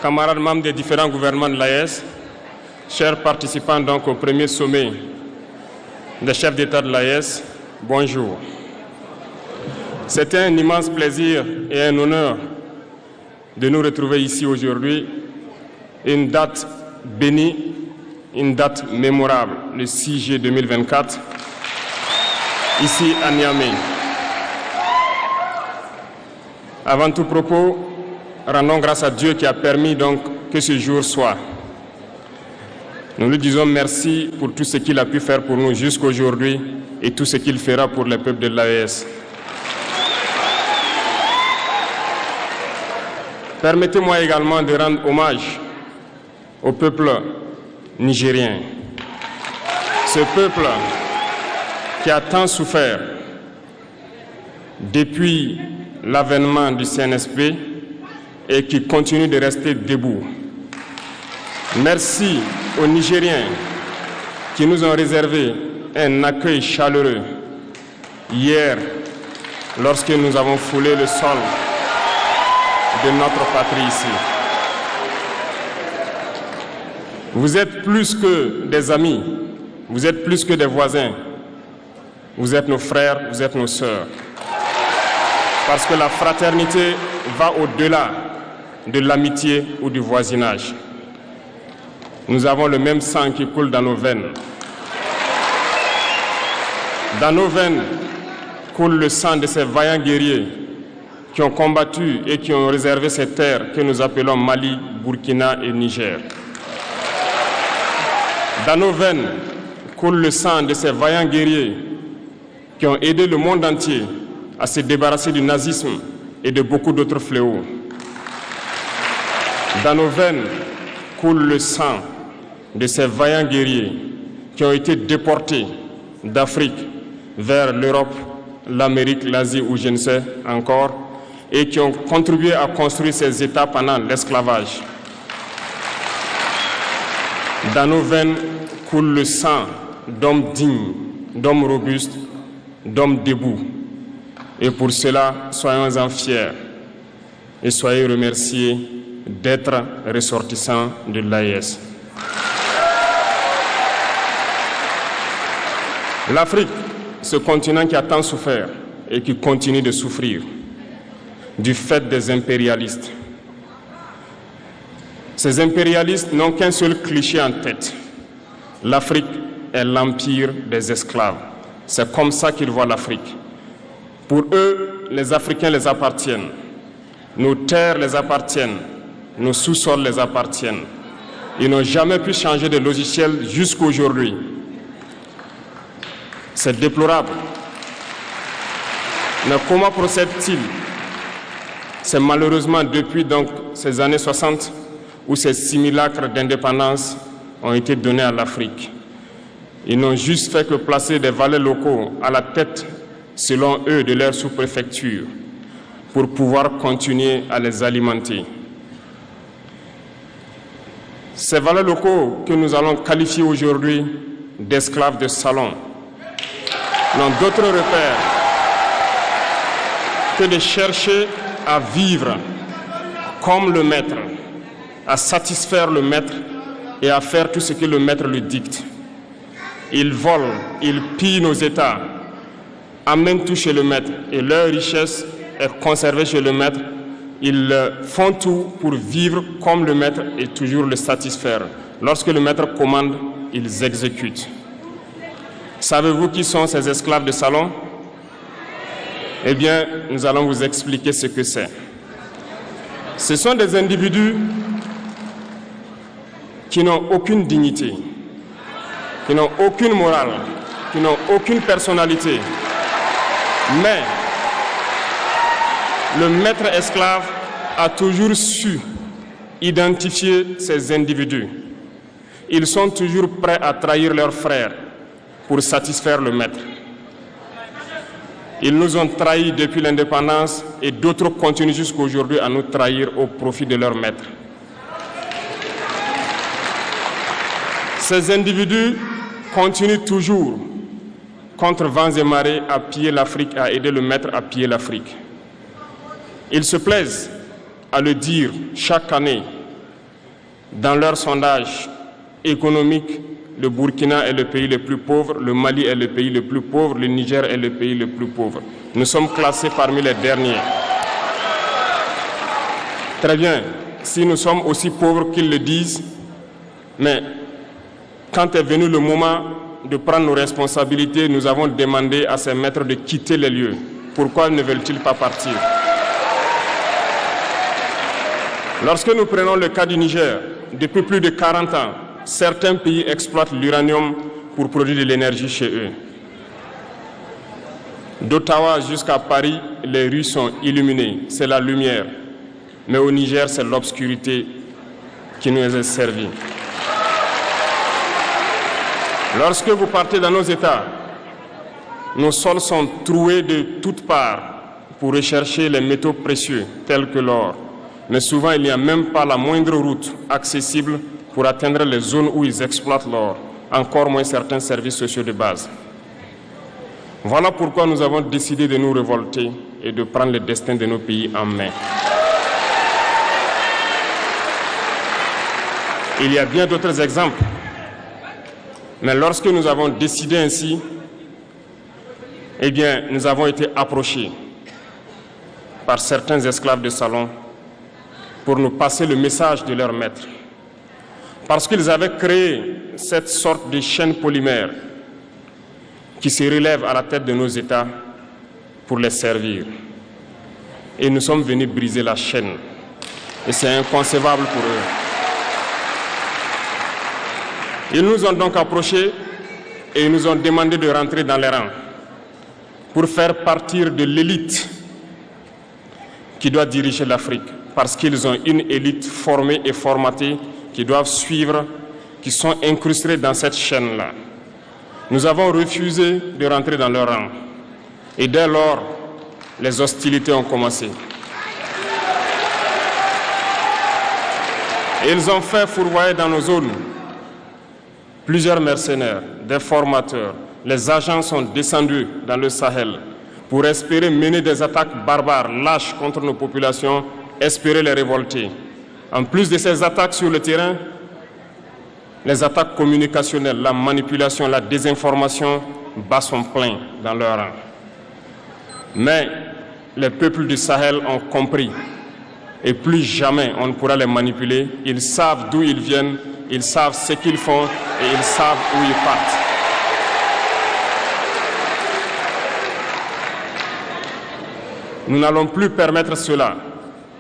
camarades membres des différents gouvernements de l'AES, chers participants donc au premier sommet des chefs d'État de l'AES, bonjour. C'est un immense plaisir et un honneur de nous retrouver ici aujourd'hui, une date bénie, une date mémorable, le 6 juillet 2024, ici à Niamey. Avant tout propos, rendons grâce à Dieu qui a permis donc que ce jour soit. Nous lui disons merci pour tout ce qu'il a pu faire pour nous jusqu'à aujourd'hui et tout ce qu'il fera pour le peuple de l'AES. Permettez-moi également de rendre hommage au peuple nigérien. Ce peuple qui a tant souffert depuis l'avènement du CNSP et qui continue de rester debout. Merci aux Nigériens qui nous ont réservé un accueil chaleureux hier lorsque nous avons foulé le sol de notre patrie ici. Vous êtes plus que des amis, vous êtes plus que des voisins, vous êtes nos frères, vous êtes nos sœurs. Parce que la fraternité va au-delà de l'amitié ou du voisinage. Nous avons le même sang qui coule dans nos veines. Dans nos veines coule le sang de ces vaillants guerriers qui ont combattu et qui ont réservé ces terres que nous appelons Mali, Burkina et Niger. Dans nos veines coule le sang de ces vaillants guerriers qui ont aidé le monde entier à se débarrasser du nazisme et de beaucoup d'autres fléaux. Dans nos veines coule le sang de ces vaillants guerriers qui ont été déportés d'Afrique vers l'Europe, l'Amérique, l'Asie ou je ne sais encore, et qui ont contribué à construire ces États pendant l'esclavage. Dans nos veines coule le sang d'hommes dignes, d'hommes robustes, d'hommes debout. Et pour cela, soyons-en fiers et soyez remerciés d'être ressortissants de l'AES. L'Afrique, ce continent qui a tant souffert et qui continue de souffrir du fait des impérialistes. Ces impérialistes n'ont qu'un seul cliché en tête. L'Afrique est l'empire des esclaves. C'est comme ça qu'ils voient l'Afrique. Pour eux, les Africains les appartiennent. Nos terres les appartiennent. Nos sous-sols les appartiennent. Ils n'ont jamais pu changer de logiciel jusqu'à aujourd'hui. C'est déplorable. Mais comment procèdent-ils? C'est malheureusement depuis donc ces années 60 où ces simulacres d'indépendance ont été donnés à l'Afrique. Ils n'ont juste fait que placer des valets locaux à la tête, selon eux, de leur sous-préfecture pour pouvoir continuer à les alimenter. Ces valets locaux que nous allons qualifier aujourd'hui d'esclaves de salon n'ont d'autre repère que de chercher à vivre comme le maître, à satisfaire le maître et à faire tout ce que le maître lui dicte. Ils volent, ils pillent nos États, amènent tout chez le maître et leur richesse est conservée chez le maître. Ils font tout pour vivre comme le maître et toujours le satisfaire. Lorsque le maître commande, ils exécutent. Savez-vous qui sont ces esclaves de salon? Eh bien, nous allons vous expliquer ce que c'est. Ce sont des individus qui n'ont aucune dignité, qui n'ont aucune morale, qui n'ont aucune personnalité. Mais le maître esclave a toujours su identifier ces individus. Ils sont toujours prêts à trahir leurs frères pour satisfaire le maître. Ils nous ont trahis depuis l'indépendance et d'autres continuent jusqu'à aujourd'hui à nous trahir au profit de leur maître. Ces individus continuent toujours, contre vents et marées, à piller l'Afrique, à aider le maître à piller l'Afrique. Ils se plaisent à le dire chaque année Dans leur sondage économique, le Burkina est le pays le plus pauvre, le Mali est le pays le plus pauvre, le Niger est le pays le plus pauvre. Nous sommes classés parmi les derniers. Très bien, si nous sommes aussi pauvres qu'ils le disent, mais quand est venu le moment de prendre nos responsabilités, nous avons demandé à ces maîtres de quitter les lieux. Pourquoi ne veulent-ils pas partir? Lorsque nous prenons le cas du Niger, depuis plus de 40 ans, certains pays exploitent l'uranium pour produire de l'énergie chez eux. D'Ottawa jusqu'à Paris, les rues sont illuminées, c'est la lumière. Mais au Niger, c'est l'obscurité qui nous est servie. Lorsque vous partez dans nos États, nos sols sont troués de toutes parts pour rechercher les métaux précieux tels que l'or. Mais souvent, il n'y a même pas la moindre route accessible pour atteindre les zones où ils exploitent l'or, encore moins certains services sociaux de base. Voilà pourquoi nous avons décidé de nous révolter et de prendre le destin de nos pays en main. Il y a bien d'autres exemples. Mais lorsque nous avons décidé ainsi, eh bien, nous avons été approchés par certains esclaves de salon pour nous passer le message de leur maître. Parce qu'ils avaient créé cette sorte de chaîne polymère qui se relève à la tête de nos États pour les servir. Et nous sommes venus briser la chaîne. Et c'est inconcevable pour eux. Ils nous ont donc approchés et ils nous ont demandé de rentrer dans les rangs pour faire partir de l'élite qui doit diriger l'Afrique, parce qu'ils ont une élite formée et formatée qui doivent suivre, qui sont incrustés dans cette chaîne-là. Nous avons refusé de rentrer dans leur rang. Et dès lors, les hostilités ont commencé. Et ils ont fait fourvoyer dans nos zones plusieurs mercenaires, des formateurs. Les agents sont descendus dans le Sahel pour espérer mener des attaques barbares, lâches contre nos populations, espérer les révolter. En plus de ces attaques sur le terrain, les attaques communicationnelles, la manipulation, la désinformation battent son plein dans leur rang. Mais les peuples du Sahel ont compris et plus jamais on ne pourra les manipuler. Ils savent d'où ils viennent, ils savent ce qu'ils font et ils savent où ils partent. Nous n'allons plus permettre cela.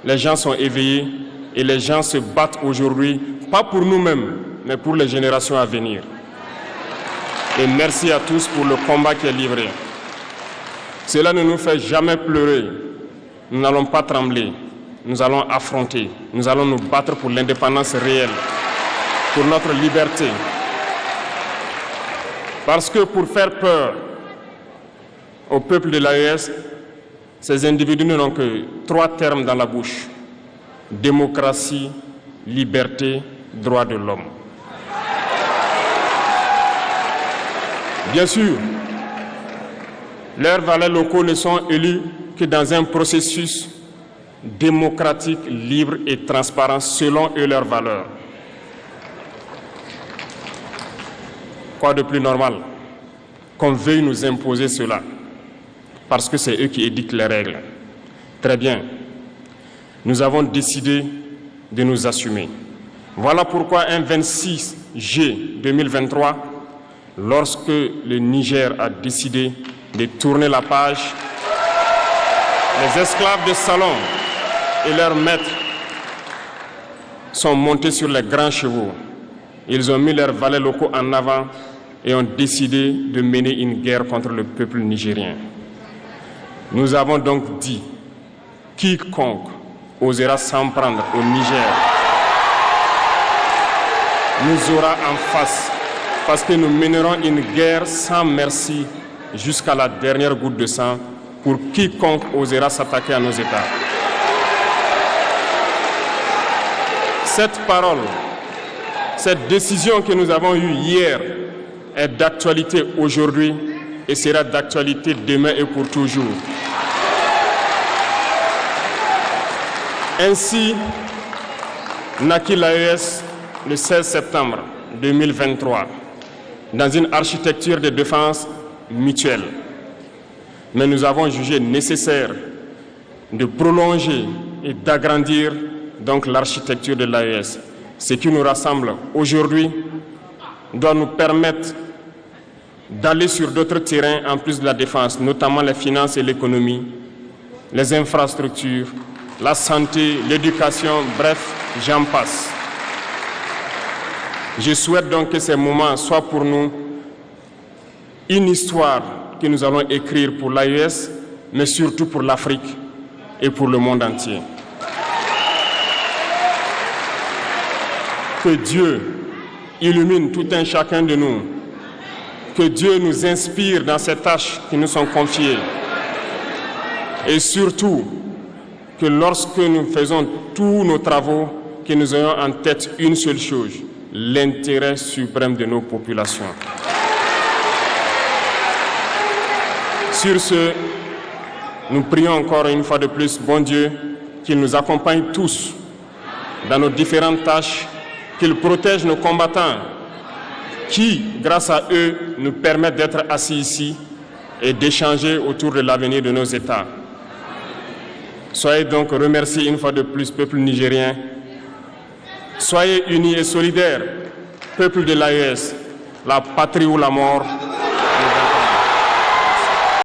Les gens sont éveillés et les gens se battent aujourd'hui, pas pour nous-mêmes, mais pour les générations à venir. Et merci à tous pour le combat qui est livré. Cela ne nous fait jamais pleurer. Nous n'allons pas trembler. Nous allons affronter. Nous allons nous battre pour l'indépendance réelle, pour notre liberté. Parce que pour faire peur au peuple de l'AES, ces individus n'ont que 3 termes dans la bouche: démocratie, liberté, droits de l'homme. Bien sûr, leurs valets locaux ne sont élus que dans un processus démocratique, libre et transparent selon eux leurs valeurs. Quoi de plus normal qu'on veuille nous imposer cela, parce que c'est eux qui édictent les règles. Très bien, nous avons décidé de nous assumer. Voilà pourquoi un 26 juillet 2023, lorsque le Niger a décidé de tourner la page, les esclaves de salon et leurs maîtres sont montés sur les grands chevaux. Ils ont mis leurs valets locaux en avant et ont décidé de mener une guerre contre le peuple nigérien. Nous avons donc dit, quiconque osera s'en prendre au Niger nous aura en face, parce que nous mènerons une guerre sans merci jusqu'à la dernière goutte de sang pour quiconque osera s'attaquer à nos États. Cette parole, cette décision que nous avons eue hier est d'actualité aujourd'hui et sera d'actualité demain et pour toujours. Ainsi naquit l'AES le 16 septembre 2023 dans une architecture de défense mutuelle. Mais nous avons jugé nécessaire de prolonger et d'agrandir donc l'architecture de l'AES. Ce qui nous rassemble aujourd'hui doit nous permettre d'aller sur d'autres terrains en plus de la défense, notamment les finances et l'économie, les infrastructures, la santé, l'éducation, bref, j'en passe. Je souhaite donc que ces moments soient pour nous une histoire que nous allons écrire pour l'AES, mais surtout pour l'Afrique et pour le monde entier. Que Dieu illumine tout un chacun de nous. Que Dieu nous inspire dans ces tâches qui nous sont confiées. Et surtout, que lorsque nous faisons tous nos travaux, que nous ayons en tête une seule chose, l'intérêt suprême de nos populations. Sur ce, nous prions encore une fois de plus, bon Dieu, qu'il nous accompagne tous dans nos différentes tâches, qu'il protège nos combattants, qui, grâce à eux, nous permettent d'être assis ici et d'échanger autour de l'avenir de nos États. Soyez donc remerciés une fois de plus, peuple nigérien. Soyez unis et solidaires, peuple de l'AES, la patrie ou la mort.